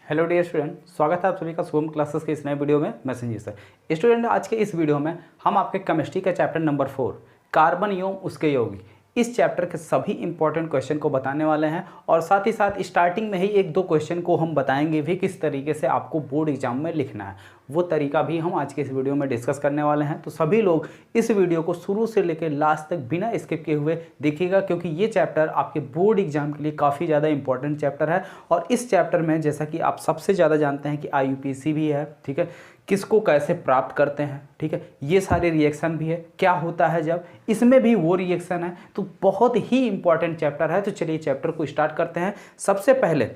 Hello dear student, स्वागत है आप सभी का शुभम क्लासेस के इस नए वीडियो में। मैं संजीव सर। स्टूडेंट, आज के इस वीडियो में हम आपके केमिस्ट्री का चैप्टर नंबर 4 कार्बन यौगिक उसके यौगिक इस चैप्टर के सभी इंपॉर्टेंट क्वेश्चन को बताने वाले हैं और साथ ही साथ स्टार्टिंग में ही एक दो क्वेश्चन को हम बताएंगे भी किस तरीके से आपको बोर्ड एग्जाम में लिखना है। वो तरीका भी हम आज के इस वीडियो में डिस्कस करने वाले हैं। तो सभी लोग इस वीडियो को शुरू से लेकर लास्ट तक बिना स्किप किए हुए देखिएगा, क्योंकि ये चैप्टर आपके बोर्ड एग्जाम के लिए काफ़ी ज़्यादा इंपॉर्टेंट चैप्टर है। और इस चैप्टर में जैसा कि आप सबसे ज़्यादा जानते हैं कि IUPAC भी है, ठीक है, किसको कैसे प्राप्त करते हैं, ठीक है, ये सारे रिएक्शन भी है, क्या होता है जब इसमें भी वो रिएक्शन है। तो बहुत ही इंपॉर्टेंट चैप्टर है। तो चलिए चैप्टर को स्टार्ट करते हैं। सबसे पहले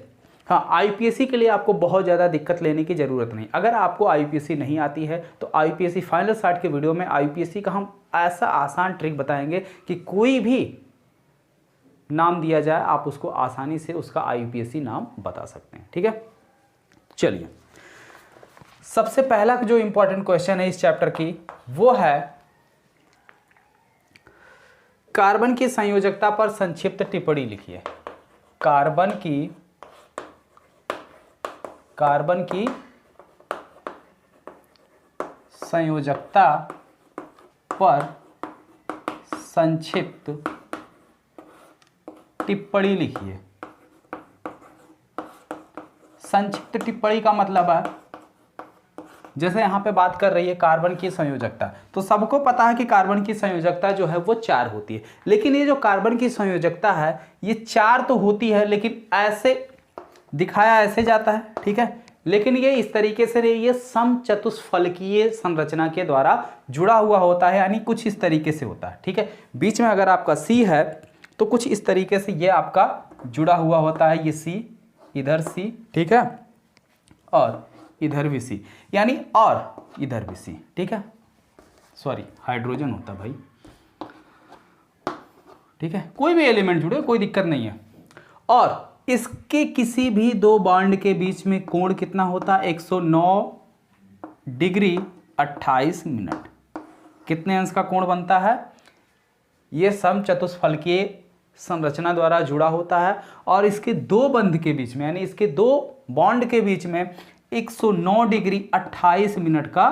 हाँ, IUPAC के लिए आपको बहुत ज़्यादा दिक्कत लेने की ज़रूरत नहीं। अगर आपको IUPAC नहीं आती है तो IUPAC फाइनल स्टार्ट के वीडियो में IUPAC का हम ऐसा आसान ट्रिक बताएंगे कि कोई भी नाम दिया जाए आप उसको आसानी से उसका IUPAC नाम बता सकते हैं, ठीक है। चलिए, सबसे पहला जो इंपॉर्टेंट क्वेश्चन है इस चैप्टर की वो है कार्बन की संयोजकता पर संक्षिप्त टिप्पणी लिखिए। कार्बन की संयोजकता पर संक्षिप्त टिप्पणी लिखिए। संक्षिप्त टिप्पणी का मतलब है, जैसे यहाँ पे बात कर रही है कार्बन की संयोजकता, तो सबको पता है कि कार्बन की संयोजकता जो है वो 4 होती है। लेकिन ये जो कार्बन की संयोजकता है ये 4 तो होती है, लेकिन ऐसे दिखाया ऐसे जाता है, ठीक है, लेकिन ये इस तरीके से ये समचतुष्फलकीय संरचना के द्वारा जुड़ा हुआ होता है, यानी कुछ इस तरीके से होता है, ठीक है। बीच में अगर आपका C है तो कुछ इस तरीके से ये आपका जुड़ा हुआ होता है, ये C, इधर C, ठीक है, और इधर भी C, यानी और इधर भी C, ठीक है। सॉरी, हाइड्रोजन होता भाई, ठीक है, कोई भी एलिमेंट जुड़े कोई दिक्कत नहीं है। और इसके किसी भी दो बॉन्ड के बीच में कोण कितना होता है? 109 डिग्री 28 मिनट। कितने अंश का कोण बनता है? ये समचतुष्फलकीय संरचना द्वारा जुड़ा होता है और इसके दो बंध के बीच में, यानी इसके दो बॉन्ड के बीच में 109 डिग्री 28 मिनट का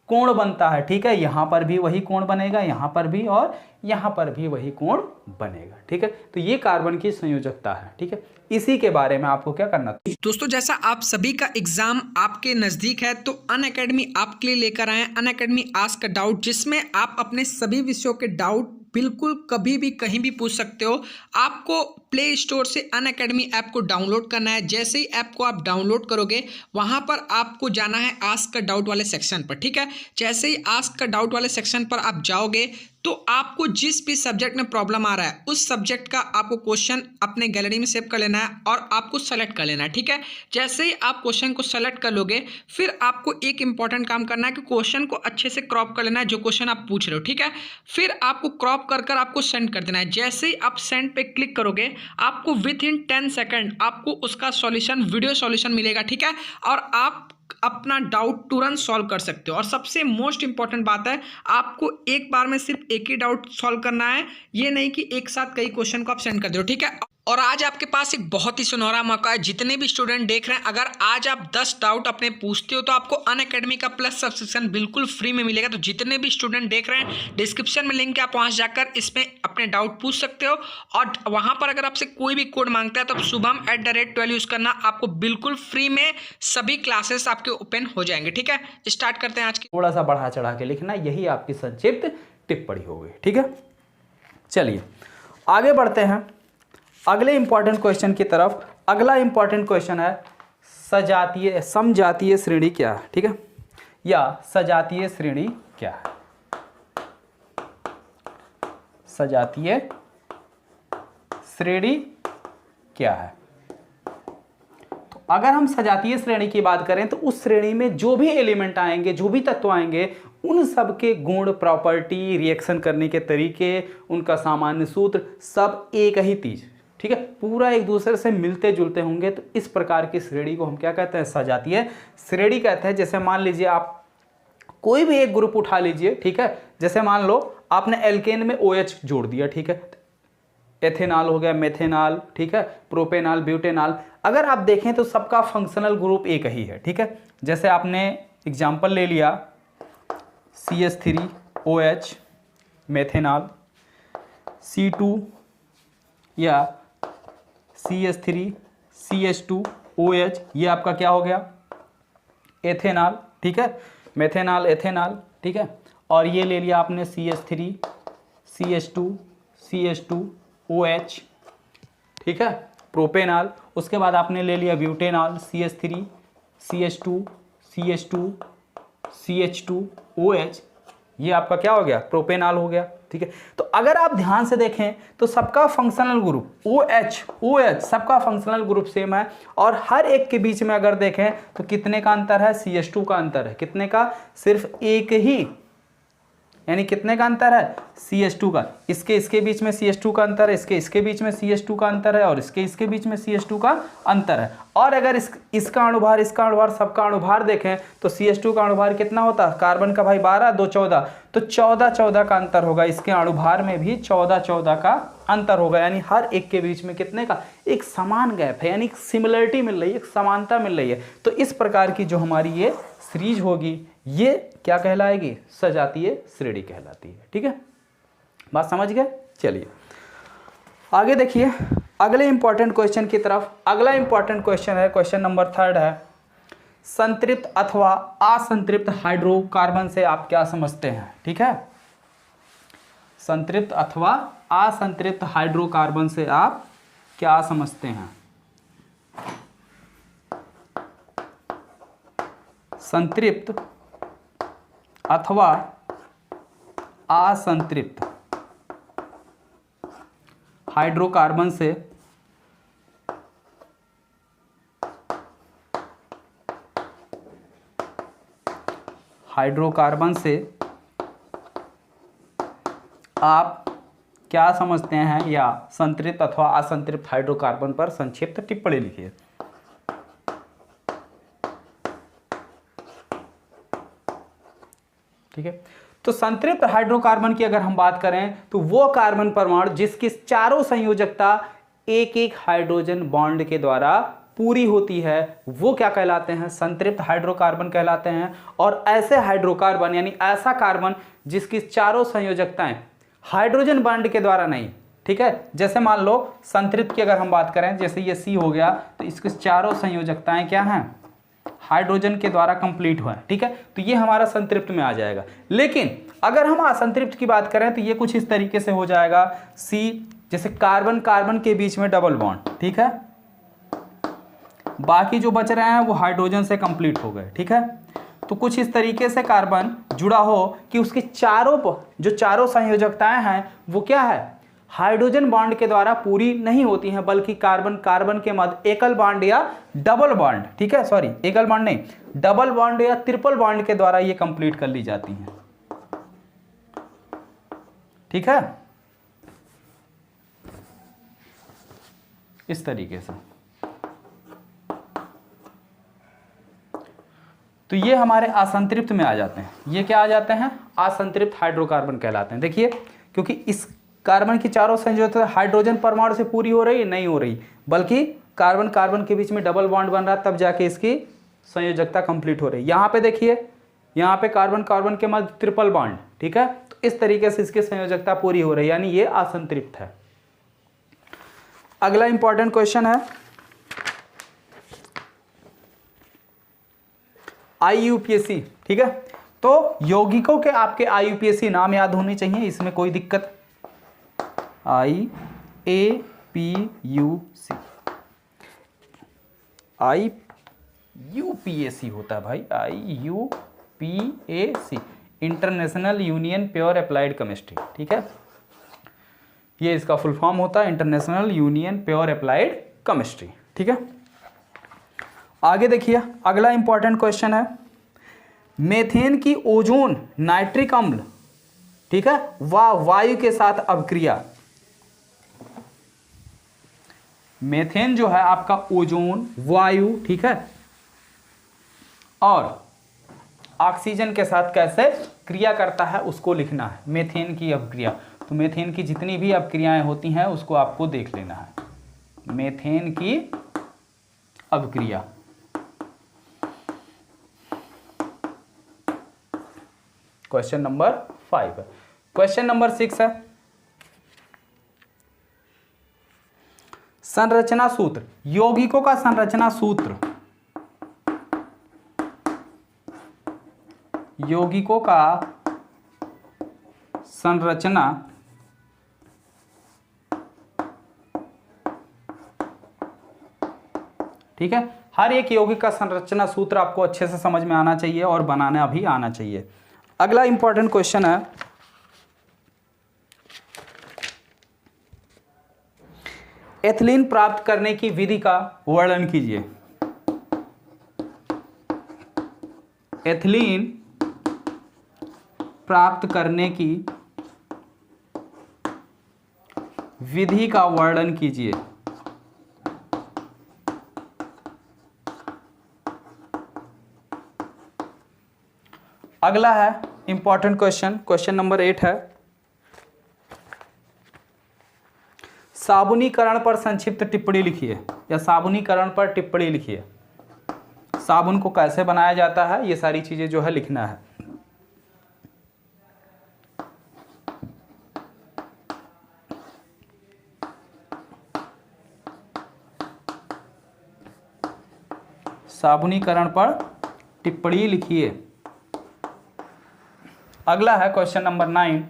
कोण बनता है, ठीक है। यहां पर भी वही कोण बनेगा, यहां पर भी, और यहां पर भी वही कोण बनेगा, ठीक है। तो ये कार्बन की संयोजकता है, ठीक है। इसी के बारे में आपको क्या करना है दोस्तों, जैसा आप सभी का एग्जाम आपके नजदीक है तो अनअकैडमी आपके लिए लेकर आए हैं अनअकैडमी आस्क अ डाउट, जिसमें आप अपने सभी विषयों के डाउट बिल्कुल कभी भी कहीं भी पूछ सकते हो। आपको प्ले स्टोर से अनअकैडमी ऐप को डाउनलोड करना है। जैसे ही ऐप को आप डाउनलोड करोगे वहां पर आपको जाना है आस्क अ डाउट वाले सेक्शन पर, ठीक है। जैसे ही आस्क अ डाउट वाले सेक्शन पर आप जाओगे तो आपको जिस भी सब्जेक्ट में प्रॉब्लम आ रहा है उस सब्जेक्ट का आपको क्वेश्चन अपने गैलरी में सेव कर लेना है और आपको सेलेक्ट कर लेना है, ठीक है। जैसे ही आप क्वेश्चन को सेलेक्ट कर लोगे फिर आपको एक इंपॉर्टेंट काम करना है कि क्वेश्चन को अच्छे से क्रॉप कर लेना है, जो क्वेश्चन आप पूछ रहे हो, ठीक है। फिर आपको क्रॉप कर आपको सेंड कर देना है। जैसे ही आप सेंड पे क्लिक करोगे आपको विद इन 10 सेकेंड आपको उसका सॉल्यूशन, वीडियो सॉल्यूशन मिलेगा, ठीक है। और आप अपना डाउट तुरंत सॉल्व कर सकते हो। और सबसे मोस्ट इंपॉर्टेंट बात है, आपको एक बार में सिर्फ एक ही डाउट सॉल्व करना है, ये नहीं कि एक साथ कई क्वेश्चन को आप सेंड कर दो, ठीक है। और आज आपके पास एक बहुत ही सुनहरा मौका है। जितने भी स्टूडेंट देख रहे हैं, अगर आज आप 10 डाउट अपने पूछते हो तो आपको अनअकैडमी का प्लस सब्सक्रिप्शन बिल्कुल फ्री में मिलेगा। तो जितने भी स्टूडेंट देख रहे हैं, डिस्क्रिप्शन में लिंक है, आप वहां जाकर इसमें अपने डाउट पूछ सकते हो। और वहां पर अगर आपसे कोई भी कोड मांगता है तो शुभम@12 यूज करना, आपको बिल्कुल फ्री में सभी क्लासेस आपके ओपन हो जाएंगे, ठीक है। स्टार्ट करते हैं आज की। थोड़ा सा बढ़ा चढ़ा के लिखना, यही आपकी संक्षिप्त टिप्पणी हो गई, ठीक है। चलिए आगे बढ़ते हैं अगले इंपॉर्टेंट क्वेश्चन की तरफ। अगला इंपॉर्टेंट क्वेश्चन है समजातीय श्रेणी क्या है, ठीक है, या सजातीय श्रेणी क्या है। सजातीय श्रेणी क्या है? तो अगर हम सजातीय श्रेणी की बात करें तो उस श्रेणी में जो भी एलिमेंट आएंगे, जो भी तत्व आएंगे, उन सब के गुण, प्रॉपर्टी, रिएक्शन करने के तरीके, उनका सामान्य सूत्र सब एक ही चीज, ठीक है, पूरा एक दूसरे से मिलते जुलते होंगे। तो इस प्रकार की श्रेणी को हम क्या कहते हैं? सजातीय श्रेणी कहते हैं। जैसे मान लीजिए आप कोई भी एक ग्रुप उठा लीजिए, ठीक है, जैसे मान लो आपने एल्केन में OH जोड़ दिया, ठीक है, एथेनॉल हो गया, मेथेनॉल, ठीक है, प्रोपेनॉल, ब्यूटेनॉल। अगर आप देखें तो सबका फंक्शनल ग्रुप एक ही है, ठीक है। जैसे आपने एग्जाम्पल ले लिया CH3OH मेथेनॉल, C2 या CH3CH2OH, ये आपका क्या हो गया, एथेनॉल, ठीक है, मेथेनॉल, एथेनॉल, ठीक है। और ये ले लिया आपने CH3CH2CH2OH, ठीक है, प्रोपेनॉल। उसके बाद आपने ले लिया ब्यूटेनॉल, CH3CH2CH2OH, ये आपका क्या हो गया, प्रोपेनॉल हो गया, ठीक है। तो अगर आप ध्यान से देखें तो सबका फंक्शनल ग्रुप OH सबका फंक्शनल ग्रुप सेम है, और हर एक के बीच में अगर देखें तो कितने का अंतर है, CH2 का अंतर है। कितने का, सिर्फ एक ही, यानी कितने का अंतर है, CH2 का। इसके बीच में CH2 का अंतर है, इसके बीच में CH2 का अंतर है, और इसके बीच में CH2 का अंतर है। और अगर इसका अणुभार सबका अणुभार देखें तो CH2 का अणुभार कितना होता है, कार्बन का भाई 12, 2 14, तो 14 का अंतर होगा। इसके अणुभार में भी 14 का अंतर होगा, यानी हर एक के बीच में कितने का, एक समान गैप है, यानी सिमिलरिटी मिल रही है, एक समानता मिल रही है। तो इस प्रकार की जो हमारी ये सीरीज होगी, ये क्या कहलाएगी, सजातीय श्रेणी कहलाती है, ठीक है। बात समझ गए। चलिए आगे देखिए अगले इंपॉर्टेंट क्वेश्चन की तरफ। अगला इंपॉर्टेंट क्वेश्चन है, क्वेश्चन नंबर 3 है, संतृप्त अथवा असंतृप्त हाइड्रोकार्बन से आप क्या समझते हैं, ठीक है। संतृप्त अथवा असंतृप्त हाइड्रोकार्बन से आप क्या समझते हैं। संतृप्त अथवा असंतृप्त हाइड्रोकार्बन से आप क्या समझते हैं, या संतृप्त अथवा असंतृप्त हाइड्रोकार्बन पर संक्षिप्त टिप्पणी लिखिए। ठीक है, तो संतृप्त हाइड्रोकार्बन की अगर हम बात करें तो वो कार्बन परमाणु जिसकी चारों संयोजकता एक एक हाइड्रोजन बॉन्ड के द्वारा पूरी होती है, वो क्या कहलाते हैं, संतृप्त हाइड्रोकार्बन कहलाते हैं। और ऐसे हाइड्रोकार्बन यानी ऐसा कार्बन जिसकी चारों संयोजकताएं हाइड्रोजन बॉन्ड के द्वारा नहीं, ठीक है। जैसे मान लो संतृप्त की अगर हम बात करें, जैसे ये C हो गया, तो इसकी चारों संयोजकताएं क्या हैं, हाइड्रोजन के द्वारा कंप्लीट हुआ है, ठीक है। तो ये हमारा संतृप्त में आ जाएगा। लेकिन अगर हम असंतृप्त की बात करें तो ये कुछ इस तरीके से हो जाएगा, C जैसे कार्बन कार्बन के बीच में डबल बॉन्ड, ठीक है, बाकी जो बच रहे हैं वो हाइड्रोजन से कंप्लीट हो गए, ठीक है। तो कुछ इस तरीके से कार्बन जुड़ा हो कि उसकी चारों संयोजकताएं हैं वो क्या है, हाइड्रोजन बॉन्ड के द्वारा पूरी नहीं होती हैं, बल्कि कार्बन कार्बन के मध्य एकल बॉन्ड या डबल बॉन्ड, ठीक है, सॉरी एकल बॉन्ड नहीं, डबल बॉन्ड या ट्रिपल बॉन्ड के द्वारा ये कंप्लीट कर ली जाती हैं, ठीक है, इस तरीके से। तो ये हमारे असंतृप्त में आ जाते हैं। ये क्या आ जाते हैं, असंतृप्त हाइड्रोकार्बन कहलाते हैं। देखिए, क्योंकि इस कार्बन की चारों संयोजकता हाइड्रोजन परमाणु से पूरी हो रही है, नहीं हो रही, बल्कि कार्बन कार्बन के बीच में डबल बॉन्ड बन रहा है, तब जाके इसकी संयोजकता कंप्लीट हो रही है। यहाँ पे देखिए, यहाँ पे कार्बन कार्बन के मध्य ट्रिपल बॉन्ड, ठीक है, तो इस तरीके से इसकी संयोजकता पूरी हो रही है, यानी ये असंतृप्त है। अगला इंपॉर्टेंट क्वेश्चन है IUPAC, ठीक है। तो यौगिकों के आपके IUPAC नाम याद होने चाहिए, इसमें कोई दिक्कत। IUPAC होता है भाई, IUPAC international union pure applied chemistry, ठीक है, ये इसका फुल फॉर्म होता है, international union pure applied chemistry, ठीक है। आगे देखिए अगला इंपॉर्टेंट क्वेश्चन है, मेथेन की ओजोन नाइट्रिक अम्ल, ठीक है, वायु के साथ अभिक्रिया। मेथेन जो है आपका ओजोन वायु, ठीक है, और ऑक्सीजन के साथ कैसे क्रिया करता है उसको लिखना है, मीथेन की अपक्रिया। तो मीथेन की जितनी भी अपक्रियाएं होती हैं उसको आपको देख लेना है, मीथेन की अपक्रिया। क्वेश्चन नंबर 5 है। क्वेश्चन नंबर 6 है, संरचना सूत्र, यौगिकों का संरचना सूत्र, यौगिकों का संरचना ठीक है। हर एक यौगिक का संरचना सूत्र आपको अच्छे से समझ में आना चाहिए और बनाना भी आना चाहिए। अगला इंपॉर्टेंट क्वेश्चन है, एथिलीन प्राप्त करने की विधि का वर्णन कीजिए। एथिलीन प्राप्त करने की विधि का वर्णन कीजिए। अगला है इंपॉर्टेंट क्वेश्चन, क्वेश्चन नंबर 8 है, साबुनीकरण पर संक्षिप्त टिप्पणी लिखिए, या साबुनीकरण पर टिप्पणी लिखिए। साबुन को कैसे बनाया जाता है ये सारी चीजें जो है लिखना है। साबुनीकरण पर टिप्पणी लिखिए। अगला है क्वेश्चन नंबर 9,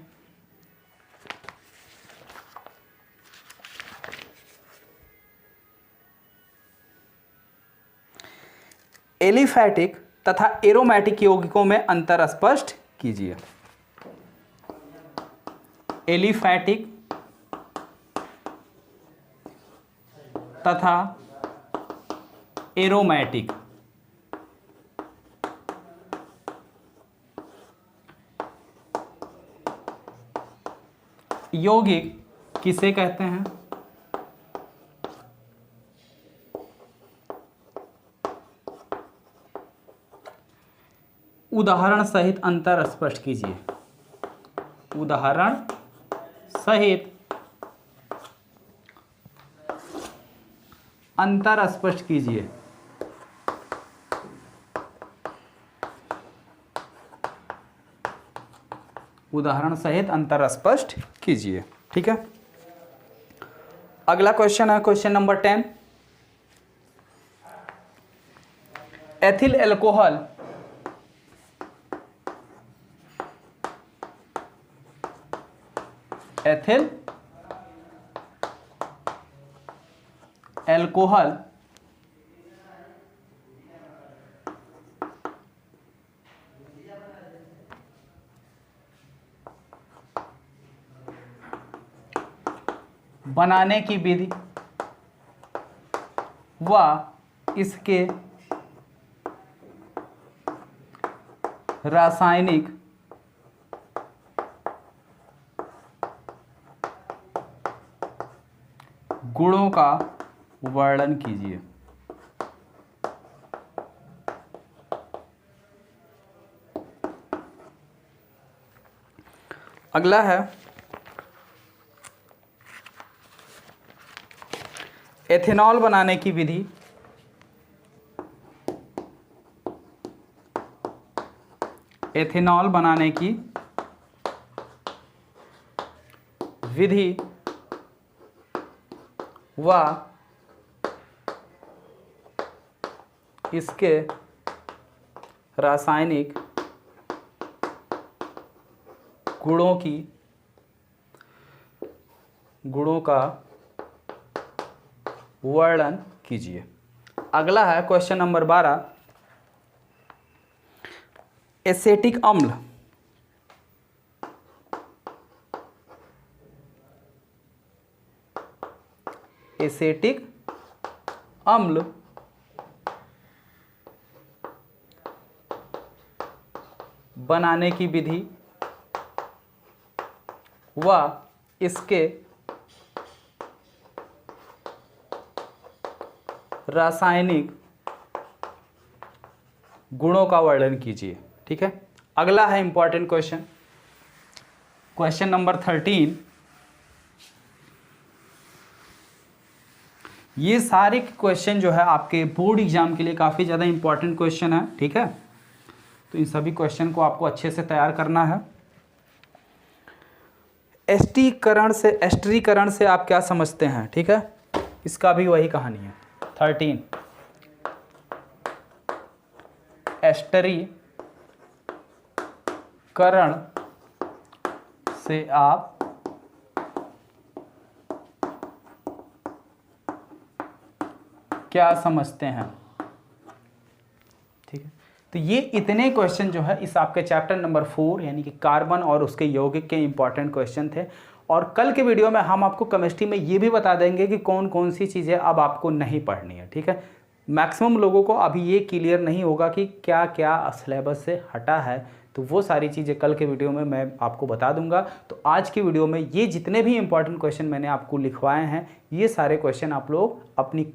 एलिफैटिक तथा एरोमेटिक यौगिकों में अंतर स्पष्ट कीजिए। एलिफैटिक तथा एरोमेटिक यौगिक किसे कहते हैं? उदाहरण सहित अंतर स्पष्ट कीजिए। उदाहरण सहित अंतर स्पष्ट कीजिए। उदाहरण सहित अंतर स्पष्ट कीजिए। ठीक है। अगला क्वेश्चन है question number 10, ethyl alcohol ethyl alcohol बनाने की विधि व इसके रासायनिक गुणों का वर्णन कीजिए। अगला है एथेनॉल बनाने की विधि एथेनॉल बनाने की विधि व इसके रासायनिक गुणों का वर्णन कीजिए। अगला है क्वेश्चन नंबर 12, एसेटिक अम्ल एसेटिक अम्ल बनाने की विधि व इसके रासायनिक गुणों का वर्णन कीजिए। ठीक है। अगला है इंपॉर्टेंट क्वेश्चन, क्वेश्चन नंबर 13। ये सारे क्वेश्चन जो है आपके बोर्ड एग्जाम के लिए काफ़ी ज़्यादा इंपॉर्टेंट क्वेश्चन है, ठीक है। तो इन सभी क्वेश्चन को आपको अच्छे से तैयार करना है। एस्टरीकरण से आप क्या समझते हैं, ठीक है, इसका भी वही कहानी है। 13 एस्टरीकरण से आप क्या समझते हैं, ठीक है। तो ये इतने क्वेश्चन जो है इस आपके चैप्टर नंबर 4 यानी कि कार्बन और उसके यौगिक के इंपॉर्टेंट क्वेश्चन थे। और कल के वीडियो में हम आपको केमिस्ट्री में ये भी बता देंगे कि कौन कौन सी चीज़ें अब आपको नहीं पढ़नी है, ठीक है। मैक्सिमम लोगों को अभी ये क्लियर नहीं होगा कि क्या क्या सिलेबस से हटा है, तो वो सारी चीज़ें कल के वीडियो में मैं आपको बता दूंगा। तो आज की वीडियो में ये जितने भी इंपॉर्टेंट क्वेश्चन मैंने आपको लिखवाए हैं, ये सारे क्वेश्चन आप लोग अपनी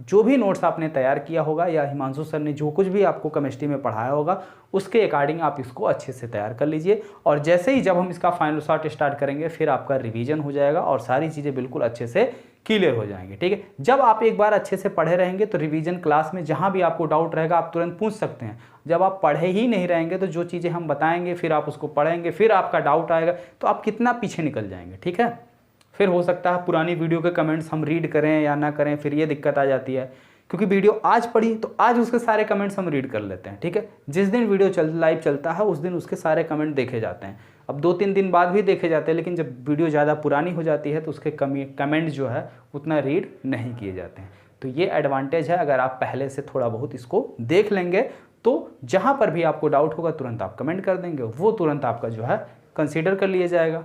जो भी नोट्स आपने तैयार किया होगा या हिमांशु सर ने जो कुछ भी आपको केमिस्ट्री में पढ़ाया होगा उसके अकॉर्डिंग आप इसको अच्छे से तैयार कर लीजिए। और जैसे ही जब हम इसका फाइनल शॉट स्टार्ट करेंगे फिर आपका रिवीजन हो जाएगा और सारी चीज़ें बिल्कुल अच्छे से क्लियर हो जाएंगे, ठीक है। जब आप एक बार अच्छे से पढ़े रहेंगे तो रिवीजन क्लास में जहाँ भी आपको डाउट रहेगा आप तुरंत पूछ सकते हैं। जब आप पढ़े ही नहीं रहेंगे तो जो चीज़ें हम बताएंगे फिर आप उसको पढ़ेंगे, फिर आपका डाउट आएगा तो आप कितना पीछे निकल जाएंगे, ठीक है। फिर हो सकता है पुरानी वीडियो के कमेंट्स हम रीड करें या ना करें, फिर ये दिक्कत आ जाती है। क्योंकि वीडियो आज पढ़ी तो आज उसके सारे कमेंट्स हम रीड कर लेते हैं, ठीक है। जिस दिन वीडियो लाइव चलता है उस दिन उसके सारे कमेंट देखे जाते हैं। अब 2-3 दिन बाद भी देखे जाते हैं, लेकिन जब वीडियो ज़्यादा पुरानी हो जाती है तो उसके कमेंट जो है उतना रीड नहीं किए जाते हैं। तो ये एडवांटेज है, अगर आप पहले से थोड़ा बहुत इसको देख लेंगे तो जहाँ पर भी आपको डाउट होगा तुरंत आप कमेंट कर देंगे, वो तुरंत आपका जो है कंसीडर कर लिया जाएगा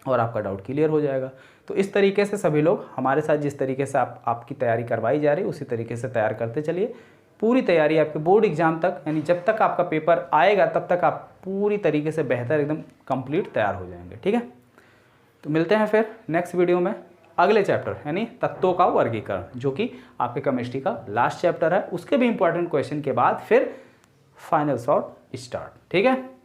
और आपका डाउट क्लियर हो जाएगा। तो इस तरीके से सभी लोग हमारे साथ जिस तरीके से आपकी तैयारी करवाई जा रही है उसी तरीके से तैयार करते चलिए। पूरी तैयारी आपके बोर्ड एग्जाम तक, यानी जब तक आपका पेपर आएगा तब तक आप पूरी तरीके से बेहतर एकदम कंप्लीट तैयार हो जाएंगे, ठीक है। तो मिलते हैं फिर नेक्स्ट वीडियो में अगले चैप्टर यानी तत्वों का वर्गीकरण, जो कि आपके केमिस्ट्री का लास्ट चैप्टर है। उसके भी इंपॉर्टेंट क्वेश्चन के बाद फिर फाइनल शॉट स्टार्ट, ठीक है।